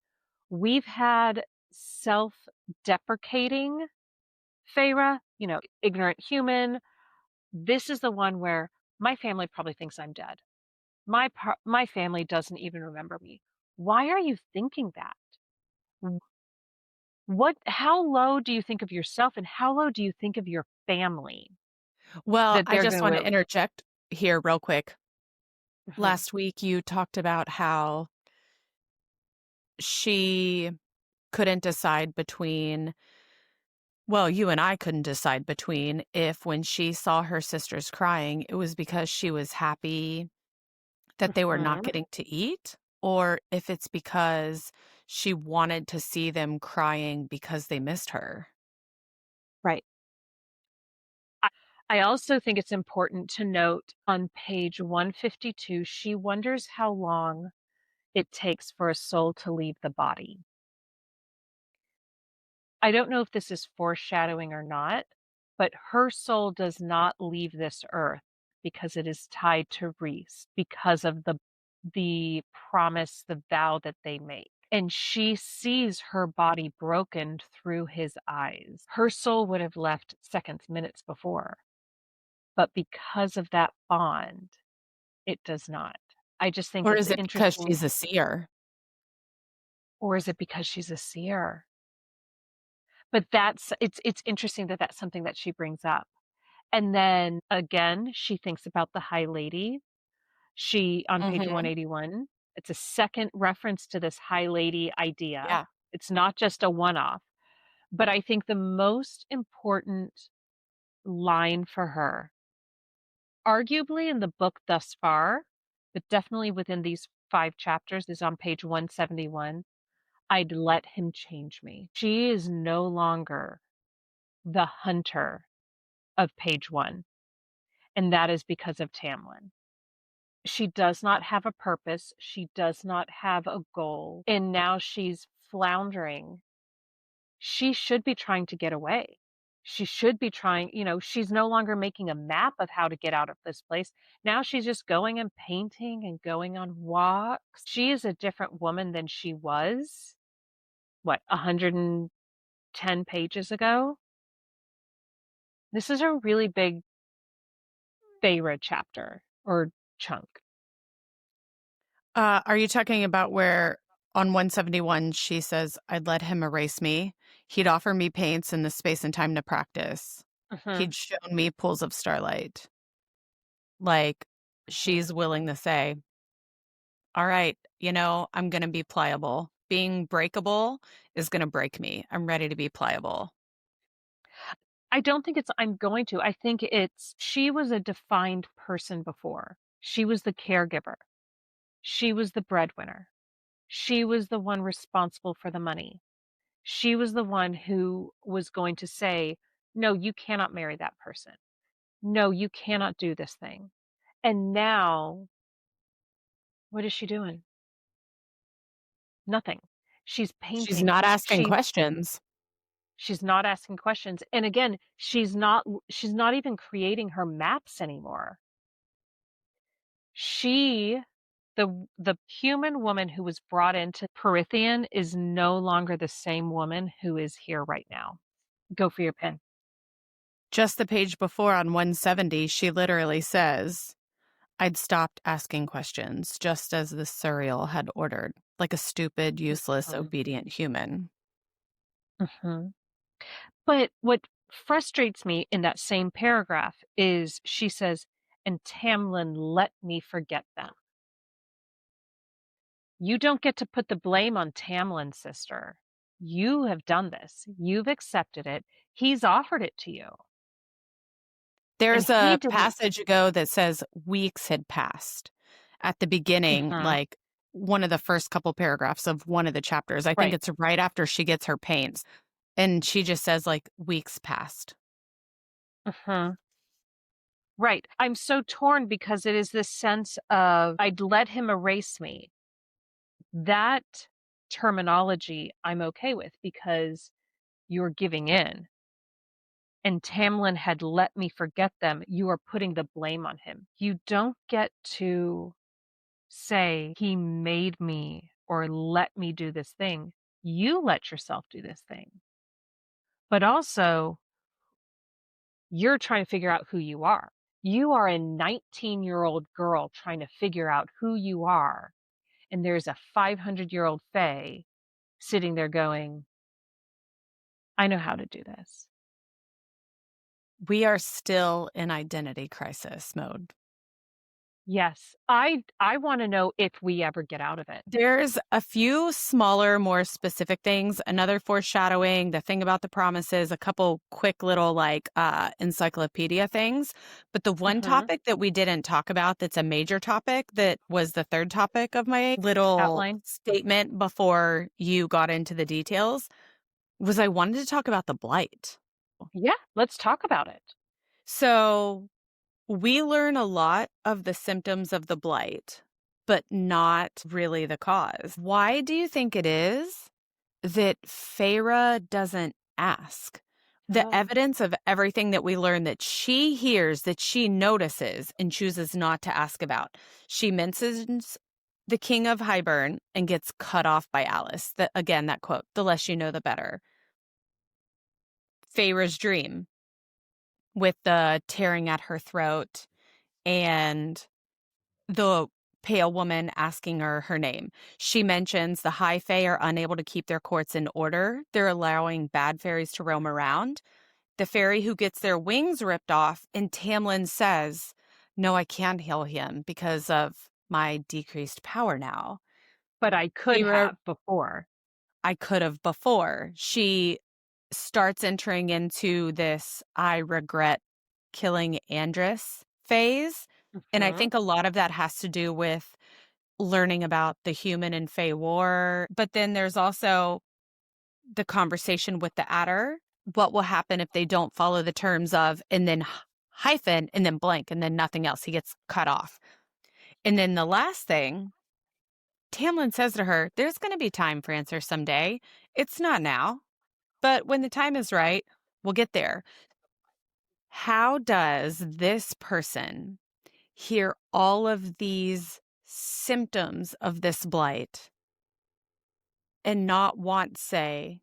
We've had self-deprecating Feyre, ignorant human. This is the one where my family probably thinks I'm dead. My family doesn't even remember me. Why are you thinking that? How low do you think of yourself and how low do you think of your family Well, that I they're just going want to to interject here real quick. Mhm. Last week, you talked about how she couldn't decide between, well, you and I couldn't decide between if when she saw her sisters crying, it was because she was happy that they were not Mhm. getting to eat, or if it's because she wanted to see them crying because they missed her. Right. I I also think it's important to note on page 152, she wonders how long it takes for a soul to leave the body. I don't know if this is foreshadowing or not, but her soul does not leave this earth because it is tied to Reese because of the promise, the vow that they make. And she sees her body broken through his eyes. Her soul would have left seconds, minutes before, but because of that bond, it does not. I just think Or it's is it because interesting. she's a seer? Or is it because she's a seer? But it's interesting that that's something that she brings up. And then again, she thinks about the High Lady. She on page Mhm. 181, it's a second reference to this High Lady idea. Yeah. It's not just a one-off. But I think the most important line for her, arguably in the book thus far, but definitely within these 5 chapters, is on page 171. I'd let him change me. She is no longer the hunter of page 1, and that is because of Tamlin. She does not have a purpose, she does not have a goal, and now she's floundering. She should be trying to get away. She should be trying, she's no longer making a map of how to get out of this place. Now she's just going and painting and going on walks. She is a different woman than she was, what, 110 pages ago? This is a really big Feyre chapter or chunk. Are you talking about where on 171 she says, I'd let him erase me? He'd offer me paints and the space and time to practice. Mhm. He'd shown me pools of starlight. Like, she's willing to say, all right, I'm going to be pliable. Being breakable is going to break me. I'm ready to be pliable. I don't think it's I'm going to. I think it's she was a defined person before. She was the caregiver. She was the breadwinner. She was the one responsible for the money. She was the one who was going to say, "No, you cannot marry that person. No, you cannot do this thing." And now, what is she doing? Nothing. She's She's painting. not asking She's questions. she's not asking questions. And again, she's not even creating her maps anymore. She the human woman who was brought into Perithian is no longer the same woman who is here right now. Go for your pen. Just the page before on 170, she literally says, I'd stopped asking questions, just as the Suriel had ordered, like a stupid, useless, Mhm. obedient human. Mhm. But what frustrates me in that same paragraph is she says, "And Tamlin let me forget them." You don't get to put the blame on Tamlin, sister. You have done this. You've accepted it. He's offered it to you. And There's he a didn't. passage ago that says weeks had passed at the beginning, Mhm. like one of the first couple paragraphs of one of the chapters. I think Right. it's right after she gets her paints. And she just says, like, weeks passed. Mhm. Right. I'm so torn because it is this sense of I'd let him erase me. That terminology I'm okay with because you're giving in. And Tamlin had let me forget them. You are putting the blame on him. You don't get to say, he made me or let me do this thing. You let yourself do this thing. But also, you're trying to figure out who you are. You are a 19-year-old girl trying to figure out who you are. And there's a 500-year-old Fae sitting there going, I know how to do this. We are still in identity crisis mode. Yes, I want to know if we ever get out of it. There's a few smaller, more specific things, another foreshadowing, the thing about the promises, a couple quick little encyclopedia things. But the one Mhm. topic that we didn't talk about that's a major topic that was the third topic of my little Outline. statement before you got into the details was I wanted to talk about the blight. Yeah, let's talk about it. So we learn a lot of the symptoms of the blight, but not really the cause. Why do you think it is that Feyre doesn't ask? The Oh, evidence of everything that we learn that she hears, that she notices, and chooses not to ask about. She mentions the King of Hybern and gets cut off by Alice. Again, that quote, the less you know, the better. Feyre's dream with the tearing at her throat and the pale woman asking her name. She mentions the high fae are unable to keep their courts in order. They're allowing bad fairies to roam around. The fairy who gets their wings ripped off, and Tamlin says, no, I can't heal him because of my decreased power now. but I could Feyre, have before. I could have before. She starts entering into this I regret killing Andress phase. And I Mhm. think a lot of that has to do with learning about the human and Fey war. But then there's also the conversation with the adder. What will happen if they don't follow the terms of, and then hyphen, and then blank, and then nothing else? He gets cut off. And then the last thing, Tamlin says to her, there's going to be time for answers someday. It's not now, but when the time is right, we'll get there. How does this person hear all of these symptoms of this blight and not want to say,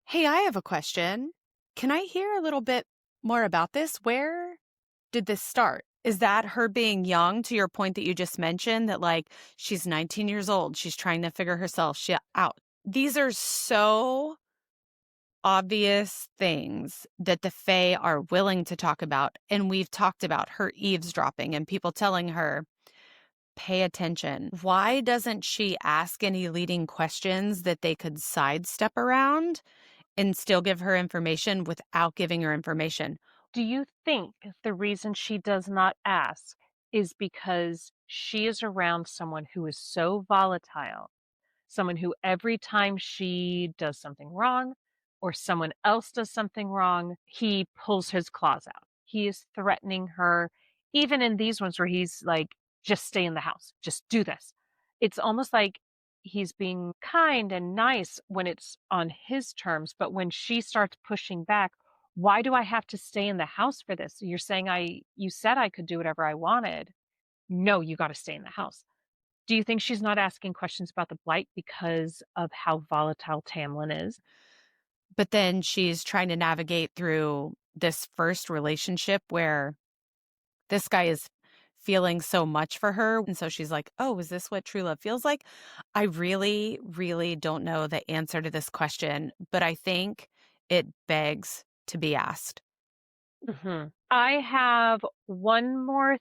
hey, I have a question. Can I hear a little bit more about this? Where did this start? Is that her being young, to your point that you just mentioned, that like she's 19 years old, she's trying to figure herself out? These are so obvious things that the Fae are willing to talk about, and we've talked about her eavesdropping and people telling her, pay attention. Why doesn't she ask any leading questions that they could sidestep around and still give her information without giving her information? Do you think the reason she does not ask is because she is around someone who is so volatile, someone who every time she does something wrong or someone else does something wrong, he pulls his claws out. He is threatening her, even in these ones where he's like, just stay in the house, just do this. It's almost like he's being kind and nice when it's on his terms, but when she starts pushing back, why do I have to stay in the house for this? You're saying you said I could do whatever I wanted. No, you got to stay in the house. Do you think she's not asking questions about the blight because of how volatile Tamlin is? But then she's trying to navigate through this first relationship where this guy is feeling so much for her. And so she's like, oh, is this what true love feels like? I really, really don't know the answer to this question, but I think it begs to be asked. I have one more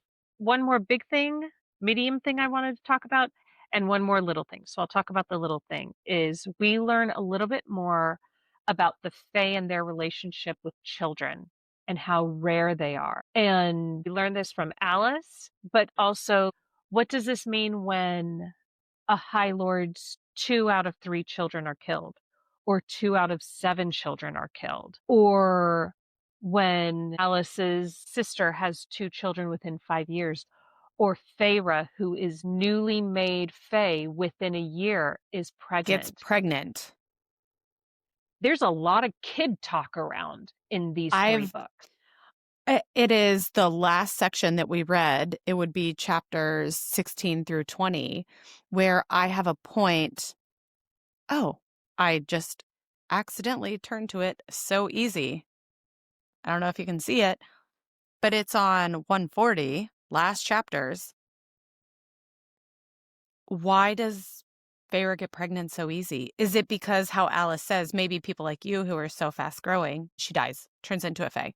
big thing, medium thing I wanted to talk about, and one more little thing. So I'll talk about the little thing is we learn a little bit more about the Fae and their relationship with children and how rare they are. And we learn this from Alice, but also what does this mean when a High Lord's 2 out of 3 children are killed, or 2 out of 7 children are killed, or when Alice's sister has 2 children within 5 years, or Feyre, who is newly made Fae within a year, is Gets pregnant. pregnant. There's a lot of kid talk around in these 3 books. It is the last section that we read. It would be chapters 16 through 20, where I have a point. Oh, I just accidentally turned to it so easy. I don't know if you can see it, but it's on 140, last chapters. Why does Feyre get pregnant so easy? Is it because how Alice says, maybe people like you who are so fast growing, she dies, turns into a Fae?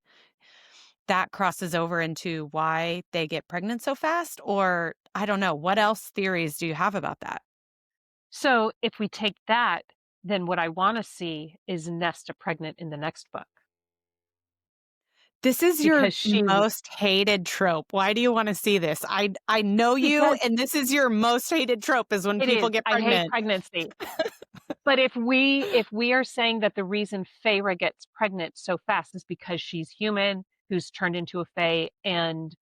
That crosses over into why they get pregnant so fast? Or I don't know. What else theories do you have about that? So if we take that, then what I want to see is Nesta pregnant in the next book. This is your Because most hated trope. Why do you want to see this? I know you, because and this is your most hated trope is when it people is. get I hate pregnant. pregnancy. But if we are saying that the reason Feyre gets pregnant so fast is because she's human, who's turned into a Fae, and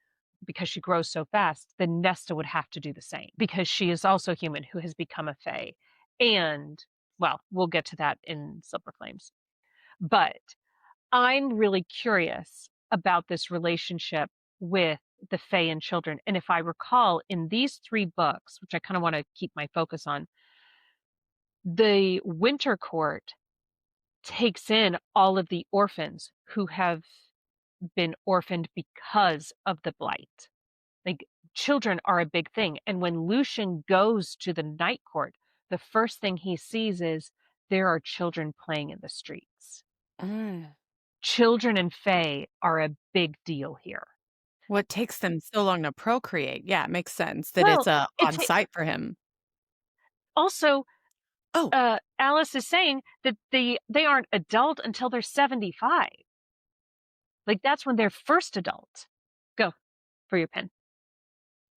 because she grows so fast, then Nesta would have to do the same because she is also human who has become a Fae. And well, we'll get to that in Silver Flames. But I'm really curious about this relationship with the Fae and children. And if I recall, in these 3 books, which I kind of want to keep my focus on, the Winter Court takes in all of the orphans who have been orphaned because of the blight. Like children are a big thing. And when Lucien goes to the Night Court, the first thing he sees is there are children playing in the streets. Mm. Children and Fae are a big deal here. What takes them so long to procreate? Yeah, it makes sense that it's Well, on it's site for him. also Oh, Alice is saying that they aren't adult until they're 75. Like that's when they're first adult. Go for your pen.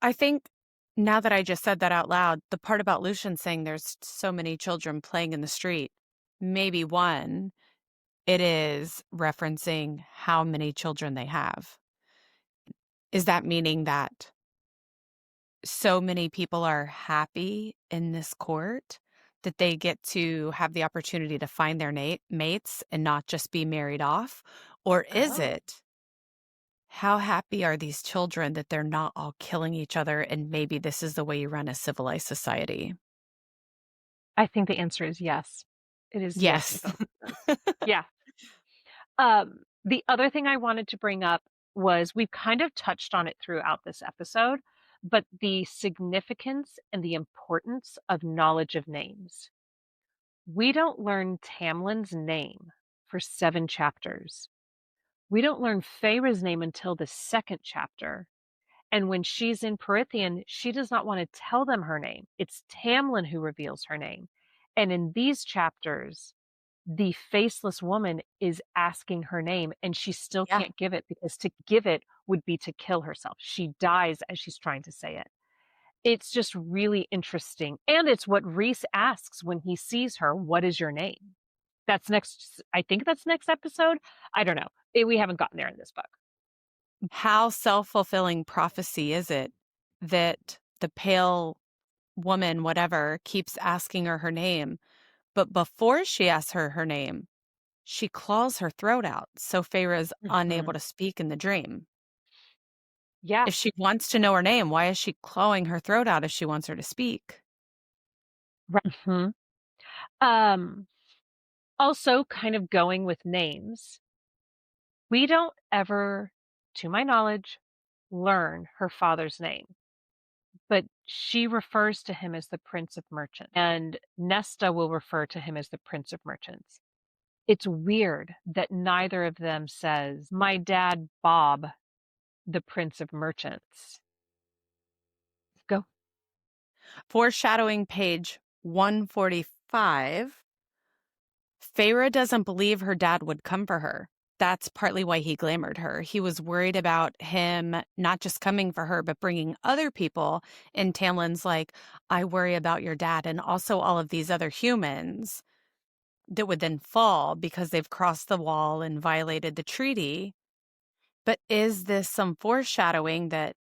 I think now that I just said that out loud, the part about Lucian saying there's so many children playing in the street, maybe one, it is referencing how many children they have. Is that meaning that so many people are happy in this court that they get to have the opportunity to find their mates and not just be married off? Or is Oh. it how happy are these children that they're not all killing each other and maybe this is the way you run a civilized society? I think the answer is yes. It is yes in Yes. both of those. Yeah. The other thing I wanted to bring up was we've kind of touched on it throughout this episode, but the significance and the importance of knowledge of names. We don't learn Tamlin's name for 7 chapters. We don't learn Feyre's name until the 2nd chapter. And when she's in Prythian, she does not want to tell them her name. It's Tamlin who reveals her name. And in these chapters, the faceless woman is asking her name, and she still Yeah. can't give it, because to give it would be to kill herself. She dies as she's trying to say it. It's just really interesting. And it's what Rhys asks when he sees her, what is your name? That's next, I think that's next episode. I don't know. We haven't gotten there in this book. How self-fulfilling prophecy is it that the pale woman, whatever, keeps asking her name, but before she asks her name, she claws her throat out, so Feyre is unable to speak in the dream. Yeah. If she wants to know her name, why is she clawing her throat out if she wants her to speak? Right. Also, kind of going with names, we don't ever, to my knowledge, learn her father's name, but she refers to him as the Prince of Merchants, and Nesta will refer to him as the Prince of Merchants. It's weird that neither of them says, my dad, Bob, the Prince of Merchants. Go. Foreshadowing page 145. Feyre doesn't believe her dad would come for her. That's partly why he glamored her. He was worried about him not just coming for her, but bringing other people. And Tamlin's like, I worry about your dad and also all of these other humans that would then fall because they've crossed the wall and violated the treaty. But is this some foreshadowing that,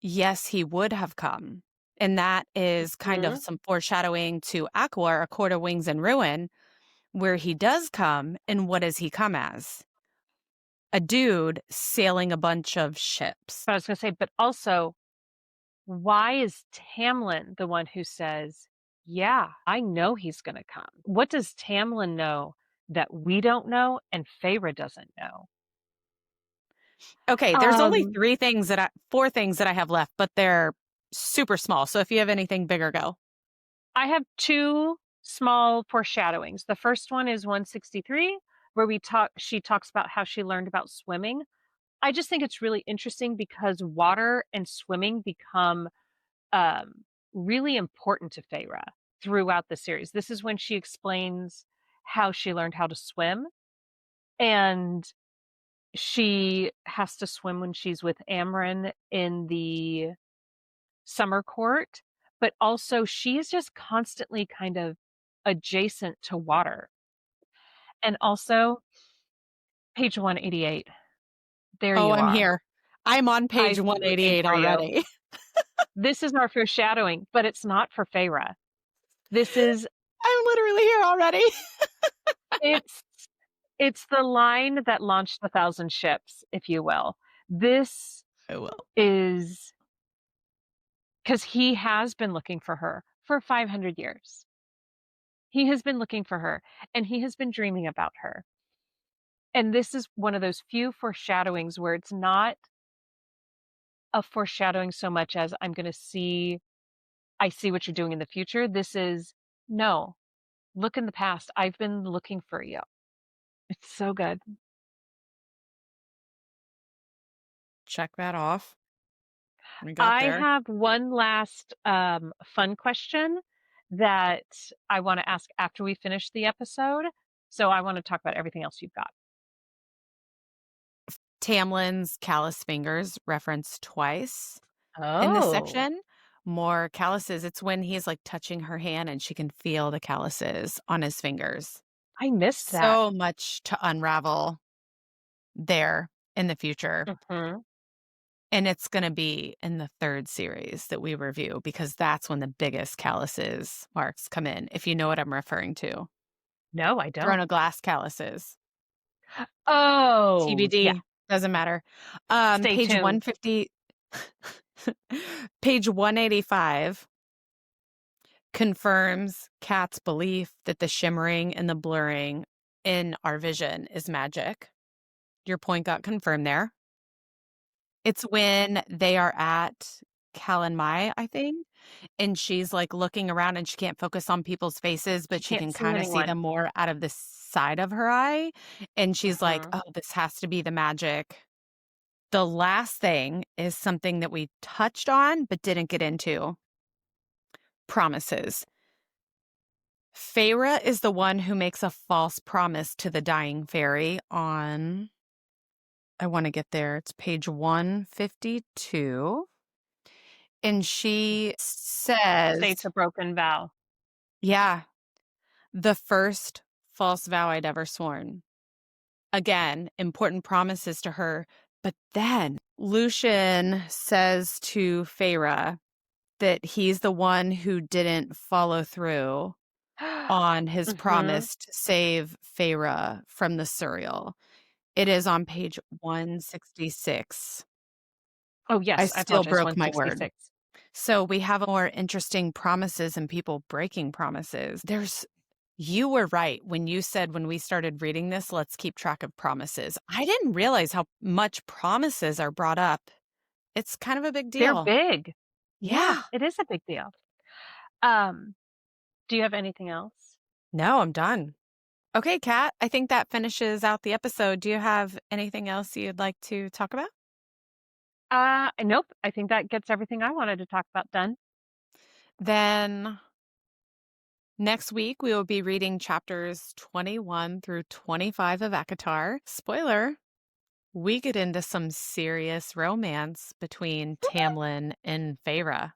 yes, he would have come? And that is kind of some foreshadowing to Aqua, A Court of Wings and Ruin, where he does come, and what does he come as? A dude sailing a bunch of ships. But I was going to say, but also, why is Tamlin the one who says, yeah, I know he's going to come? What does Tamlin know that we don't know and Feyre doesn't know? Okay, there's only four things that I have left, but they're super small. So if you have anything bigger, go. I have 2 small foreshadowings. The first one is 163, where she talks about how she learned about swimming. I just think it's really interesting because water and swimming become really important to Feyre throughout the series. This is when she explains how she learned how to swim, and she has to swim when she's with Amren in the summer court, but also she is just constantly kind of adjacent to water. And also, page 188. There you I'm are. here. I'm on page I 188 already. This is our foreshadowing, but it's not for Feyre. This is I'm literally here already. it's the line that launched 1,000 ships, if you will. This I will. is because he has been looking for her for 500 years. He has been looking for her, and he has been dreaming about her. And this is one of those few foreshadowings where it's not a foreshadowing so much as I see what you're doing in the future. This is, no, look in the past. I've been looking for you. It's so good. Check that off. We got I there. have one last fun question that I want to ask after we finish the episode. So I want to talk about everything else you've got. Tamlin's callous fingers referenced twice in this Oh, section. More calluses. It's when he's like touching her hand and she can feel the calluses on his fingers. I missed that. So much to unravel there in the future. Mhm. And it's going to be in the 3rd series that we review because that's when the biggest calluses marks come in, if you know what I'm referring to. No, I don't. Throne of Glass calluses. Oh, TBD. yeah. Doesn't matter. Stay Page tuned. 150. Page 185 confirms Cat's belief that the shimmering and the blurring in our vision is magic. Your point got confirmed there. It's when they are at Calanmai, I think, and she's like looking around and she can't focus on people's faces, She but she can't can see kind of see anyone. them more out of the side of her eye. And she's like, Mhm. oh, this has to be the magic. The last thing is something that we touched on but didn't get into. Promises. Feyre is the one who makes a false promise to the dying fairy on, I want to get there. It's page 152. And she says, States a broken vow. yeah, the first false vow I'd ever sworn. Again, important promises to her. But then Lucien says to Feyre that he's the one who didn't follow through on his Mhm. promise to save Feyre from the Suriel. It is on page 166. Oh, I yes, I still apologize, broke my word. 166. So we have more interesting promises and people breaking promises. You were right when you said when we started reading this, let's keep track of promises. I didn't realize how much promises are brought up. It's kind of a big They're deal. big. Yeah, Yeah. it is a big deal. Um, do you have anything else? No, I'm done. Okay, Kat, I think that finishes out the episode. Do you have anything else you'd like to talk about? Nope. I think that gets everything I wanted to talk about done. Then next week, we will be reading chapters 21 through 25 of ACOTAR. Spoiler, we get into some serious romance between Tamlin and Feyre.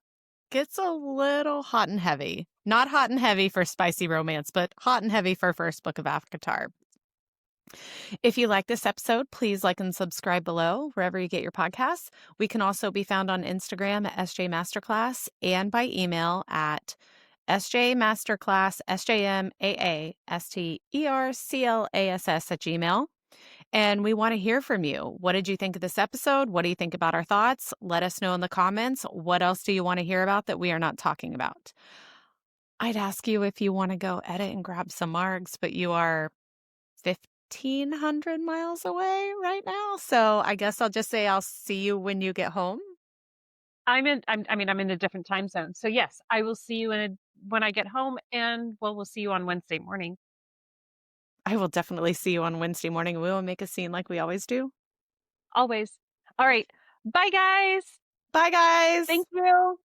Gets a little hot and heavy. Not hot and heavy for spicy romance, but hot and heavy for first book of ACOTAR. If you like this episode, please like and subscribe below wherever you get your podcasts. We can also be found on Instagram at SJ Masterclass and by email at sjmasterclass, sjmasterclass@gmail. And we want to hear from you. What did you think of this episode? What do you think about our thoughts? Let us know in the comments. What else do you want to hear about that we are not talking about? I'd ask you if you want to go edit and grab some margs, but you are 1,500 miles away right now. So I guess I'll just say I'll see you when you get home. I'm in a different time zone. So yes, I will see you when I get home, and we'll see you on Wednesday morning. I will definitely see you on Wednesday morning. We will make a scene like we always do. Always. All right. Bye, guys. Bye, guys. Thank you.